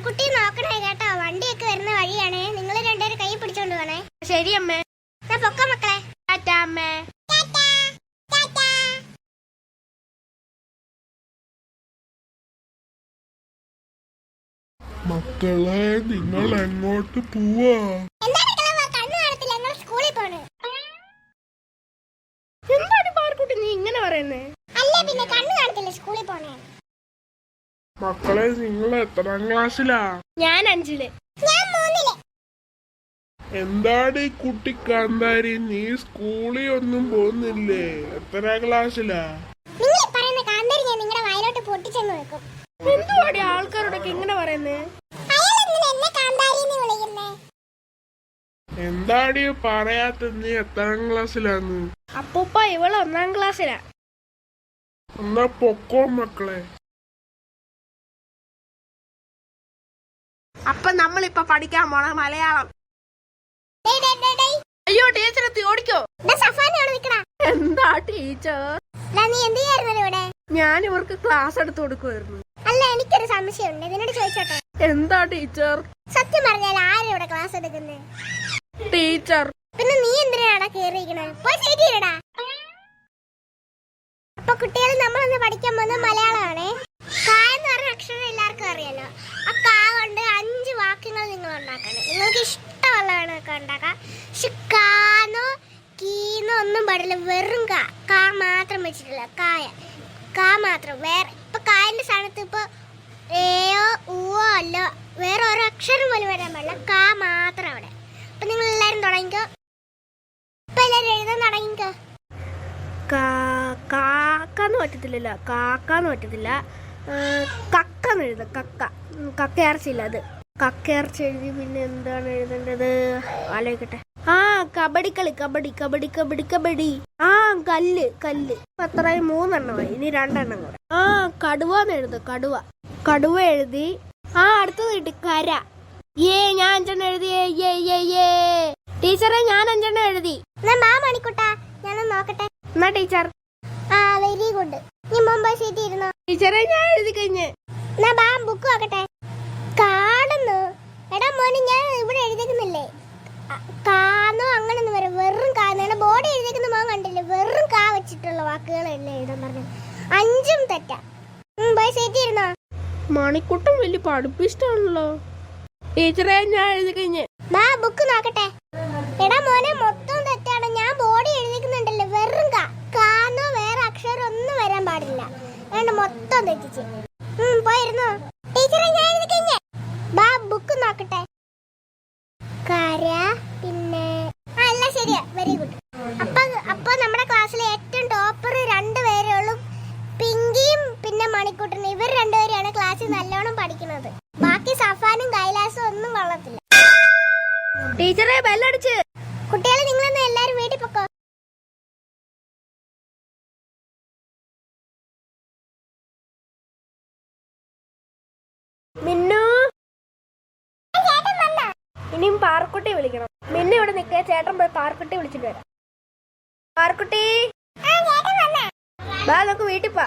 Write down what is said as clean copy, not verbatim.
കുട്ടി നോക്കണേ കേട്ടോ, വണ്ടിയൊക്കെ വരുന്ന വഴിയാണേ. നിങ്ങൾ രണ്ടുപേരും കൈ പിടിച്ചോണ്ട് പോണേ. ശരി അമ്മേ. പൊക്ക മക്കളെ. ടാറ്റാ അമ്മേ. മക്കളെ, നിങ്ങൾ എങ്ങോട്ട് പോവാ? എന്താണ് പാർക്കുട്ടി നീ ഇങ്ങനെ പറയുന്നേ? മക്കളെ, നിങ്ങൾ എത്രാം ക്ലാസ്സിലാ? ഞാൻ 5-ല്. എന്താണ് ഈ കുട്ടി കാന്താരി, നീ സ്കൂളിൽ ഒന്നും പോകുന്നില്ലേ? എത്രാം ക്ലാസ്സിലാ? എന്തുവാടി ആൾക്കാരോടൊക്കെ ഇങ്ങനെ പറയുന്നേ? എന്താടി പറയാത്ത, നീ എത്രാം ക്ലാസ്സിലാന്ന്? അപ്പൂപ്പ ഇവള് 1-ാം ക്ലാസ്സിലാ. എന്നാ പൊക്കോ മക്കളെ. അപ്പൊ നമ്മളിപ്പൊ പഠിക്കാൻ പോണ മലയാളം. അയ്യോ ടീച്ചർ എത്തി, ഓടിക്കോ. എന്താ ടീച്ചർ? ഞാൻ ഇവർക്ക് ക്ലാസ് എടുത്ത് കൊടുക്കുമായിരുന്നു. അല്ല, എനിക്കൊരു സംശയമുണ്ട്, ഇതിനോട് ചോദിച്ചോട്ടെ. എന്താ ടീച്ചർ? സത്യം പറഞ്ഞാൽ ആരും ഇവിടെ ക്ലാസ് എടുക്കുന്നത്? ടീച്ചർ. പിന്നെ നീ എന്തിനാടാ കേറിയിരിക്കണേ? പോയി ചെയ്തിരടാ. അപ്പൊ കുട്ടികൾ നമ്മളൊന്ന് പഠിക്കാൻ പോകുന്നത് മലയാളമാണേ. കാ എന്ന് പറഞ്ഞ അക്ഷരം എല്ലാവർക്കും അറിയാലോ. ആ കാ കൊണ്ട് 5 വാക്യങ്ങൾ നിങ്ങൾ ഉണ്ടാക്കണം. നിങ്ങൾക്ക് ഇഷ്ടമുള്ള വേണമൊക്കെ ഉണ്ടാക്കാം. പക്ഷെ കാന്നോ കീന്നോ ഒന്നും പാടില്ല. വെറും കാ മാത്രം വെച്ചിട്ടില്ല. കാ മാത്രം. വേറെ ഇപ്പൊ കായന്റെ സ്ഥാനത്ത് ഇപ്പൊ ഏയോ ഊവോ അല്ലോ വേറെ ഓരോ അക്ഷരം പോലും വരാൻ പാടില്ല. കാ മാത്രം അവിടെ. അപ്പൊ നിങ്ങൾ എല്ലാരും തുടങ്ങിക്കോ. ഇപ്പൊ എല്ലാരും എഴുതാൻ തുടങ്ങിക്കോ. കാക്കാന്ന് പറ്റത്തില്ലല്ലോ, കാക്കാന്ന് പറ്റത്തില്ല. കക്കാന്ന് എഴുതാം. കക്ക ഇറച്ചില്ല, അത് കക്ക ഇറച്ചി എഴുതി. പിന്നെ എന്താണ് എഴുതേണ്ടത് ആലോചിക്കട്ടെ. കബഡിക്കളി. കബഡി. കല്ല്. അത്രയും 3 എണ്ണമായി. ഇനി 2 എണ്ണം കൂടെ. കടുവാന്ന് എഴുത. കടുവ എഴുതി. അടുത്തത് കിട്ടി കര. ഞാൻ 5 എണ്ണം എഴുതി. ടീച്ചറെ ഞാൻ 5 എണ്ണം എഴുതി. മണിക്കുട്ടാ, ഞാനൊന്ന് നോക്കട്ടെ. എന്നാ ടീച്ചർ. Very good. നീ മുമ്പ് സീറ്റ് ഇരുന്നോ? ടീച്ചറെ ഞാൻ എഴുതി കഴിഞ്ഞ്. ബുക്ക് നോക്കട്ടെ. കാണുന്നു. എടാ മോനെ, ഞാൻ ഇവിടെ എഴുതിക്കുന്നില്ലേ? കാന്നോ അങ്ങനൊന്നും വരും. വെറും കാന്നാണ് ബോർഡ് എഴുതിക്കുന്ന. മോൻ കണ്ടില്ലേ? വെറും കാ വെച്ചിട്ടുള്ള വാക്കുകളല്ലേ എഴുതാൻ പറഞ്ഞു. 5ഉം തെറ്റാ. പോയി സീറ്റ് ഇരുന്നോ? മണിക്കുട്ടൻ വലിയ പഠിപ്പിഷ്ടാണല്ലോ. ടീച്ചറെ ഞാൻ എഴുതി കഴിഞ്ഞ്. ബുക്ക് നോക്കട്ടെ. എടാ മോനെ, മൊത്തം തെറ്റാണ്. ഞാൻ ബോർഡ് എഴുതിക്കുന്നുണ്ടല്ലോ. വെറും കാന്നോ വേറെ അക്ഷരം ഒന്നും വരാൻ പാടില്ല. അതുകൊണ്ട് മൊത്തം തെറ്റിച്ച്. പോയിരുന്നോ? ടീച്ചറെ ഞാൻ എഴുതി കഴിഞ്ഞേ. ബുക്ക് നോക്കട്ടെ. കര, പിന്നെ എല്ലാം ശരിയാ. Very good. അപ്പൊ നമ്മുടെ ക്ലാസ്സിലെ ഏറ്റവും ടോപ്പർ 2 പേരേ ഉള്ളൂ. പിങ്കിയും പിന്നെ മണിക്കുട്ടനും. ഇവർ 2 പേരെയാണ് ക്ലാസ്സിൽ നല്ലോണം പഠിക്കുന്നത്. ബാക്കി സഫാനും കൈലാസും ഒന്നും കൊള്ളത്തില്ല. ടീച്ചറെ ബെല്ലടിച്ച്. കുട്ടികളെ, നിങ്ങളൊന്ന് എല്ലാരും വീട്ടിൽ പൊക്കോ. മിന്നു, ഇനിയും പാർക്കുട്ടി വിളിക്കണം. മിന്നു ഇവിടെ നിൽക്കുക. ചേട്ടൻ പോയി പാർക്കുട്ടി വിളിച്ചിട്ട് വരാം. പാർക്കുട്ടി, നമുക്ക് വീട്ടിൽ പോ.